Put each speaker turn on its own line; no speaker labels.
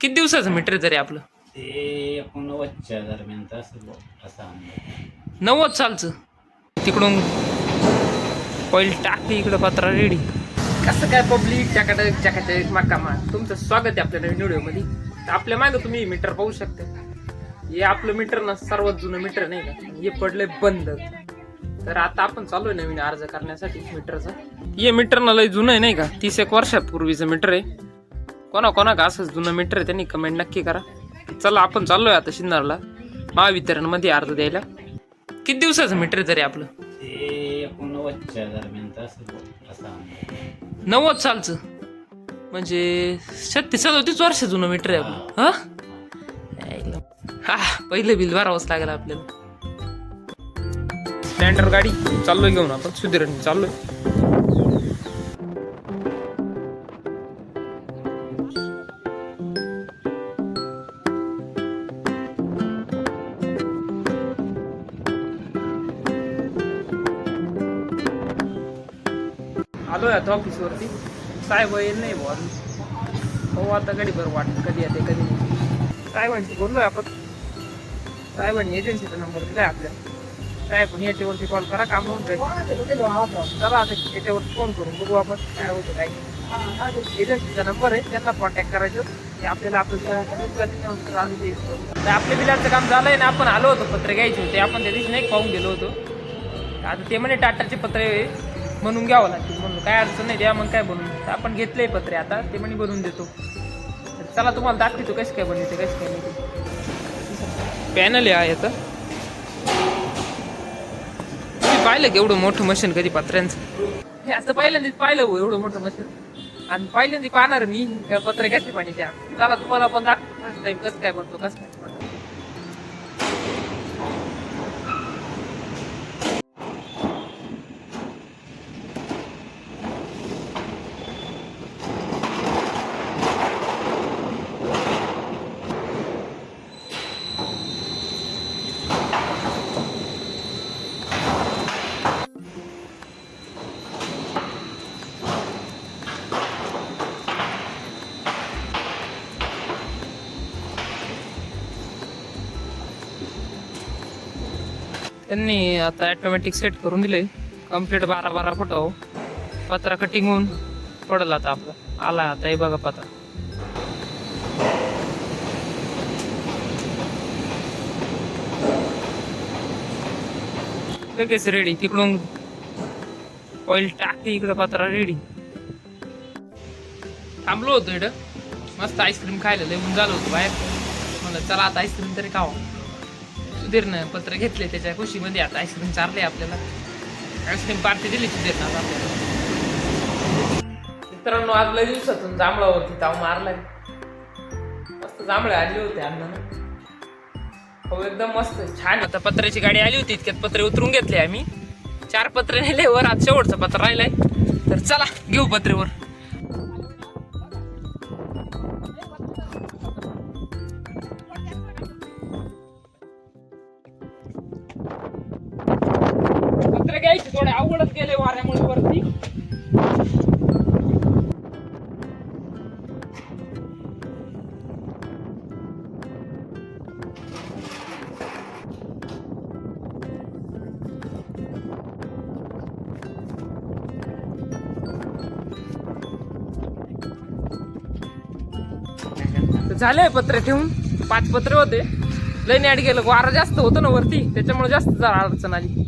किती दिवसाचं मीटर तरी आपलं?
ते 89च्या दरम्यानचा असेल असा अंदाज.
90 सालचं. तिकडून ऑइल टाकते, इकडं पत्रा रेडी. कसं काय पब्लिक चकाचक माकामा, तुमचं स्वागत आहे आपल्या नवीन व्हिडिओमध्ये. तर आपल्या मागं तुम्ही मीटर पाहू शकता. हे आपलं मीटर ना सर्वात जुनं मीटर नाही का, हे पडलंय बंद. तर आता आपण चालू आहे नवीन अर्ज करण्यासाठी मीटरचा. हे मीटर ना लय जुनं आहे नाही का, 30 वर्षापूर्वीचं मीटर आहे. कोणा का असंच जुनं मीटर आहे त्यांनी कमेंट नक्की करा. चला आपण चाललोय आता शिन्नरला महावितरणमध्ये अर्ज द्यायला. किती दिवसाचं मीटर तरी आपलं?
ते 89च्या दरम्यानचा असेल असा अंदाज.
90 सालचं म्हणजे 37 वर्ष जुनं मीटर आहे आपलं. हा पहिलं बिल भरावंच लागेल आपल्याला. स्टँडर्ड गाडी चाललोय घेऊन आपण सुधीरने चाललोय. आलोय आता ऑफिस वरती. साहेब येईल नाही बुवा हो, आता गाडी बरं वाटत कधी येते कधी नाही. साहेबांशी बोललोय आपण. साहेबांनी एजन्सीचा नंबर दिलाय आपल्याला. साहेब याच्यावरती कॉल करा, काम होऊन जाईल. चला आता याच्यावरती फोन करून बघू आपण काय होतं काय. एजन्सीचा नंबर आहे, त्यांना कॉन्टॅक्ट करायचं. आपल्याला आपल्या बिलाचं काम झालंय ना. आपण आलो होतो पत्र घ्यायचे होते, आपण त्या दिवशी नाही पाहून गेलो होतो. आता ते म्हणे टाटाचे पत्रे बनवून घ्यावं लागतील. म्हणून काय अडचण नाही, द्या मग काय बनवून. आपण घेतले पत्रे, आता ते म्हणे बनवून देतो. चला तुम्हाला दाखवतो कशी काय बनवते कशी काय नाही. पॅनल आहे याचं. तुम्ही पाहिलं की एवढं मोठं मशीन कधी पत्र्यांचं? हे असं पहिल्यांदाच पाहिलं हो एवढं मोठं मशीन. आणि पहिल्यांदा पाहणार मी पत्रे कसे पाहिजे त्या. चला तुम्हाला पण दाखवतो कसं काय बनतो कसं काय. त्यांनी आता ऑटोमॅटिक सेट करून दिले. कम्प्लीट 12 फुट हो. पत्रा कटिंग होऊन पडला आता आपला आला. आता हे बघा पत्रा. लगेच रेडी. तिकडून ऑइल टाकते, इकडं पत्रा रेडी. थांबलो होतो इकडं मस्त आईस्क्रीम खायला. लय ऊन झालं होतं बाहेर. म्हणलं चला आता आईस्क्रीम तरी खावा. सुधीरनं पत्र घेतले, त्याच्या खुशीमध्ये आता आईस्क्रीम चारले आपल्याला. आईस्क्रीम पार्टी दिली सुधीरनं आपल्याला. मित्रांनो आज लय दिवसातून जांभळावरती ताव मारलाय. मस्त जांभळे आले होते अण्णानं. हो एकदम मस्त छान. आता पत्र्याची गाडी आली होती, इतक्यात पत्रे उतरून घेतले आम्ही. 4 पत्रे नेले वर. आज शेवटचा पत्र राहिलाय. तर चला घेऊ पत्रेवर. पत्र घ्यायचे थोडे अवघडच गेले वाऱ्यामुळे वरती. झाले पत्रे ठेवून. 5 पत्रे होते. लय नेट गेलं, वारा जास्त होतं ना वरती, त्याच्यामुळे जास्त अडचण आली.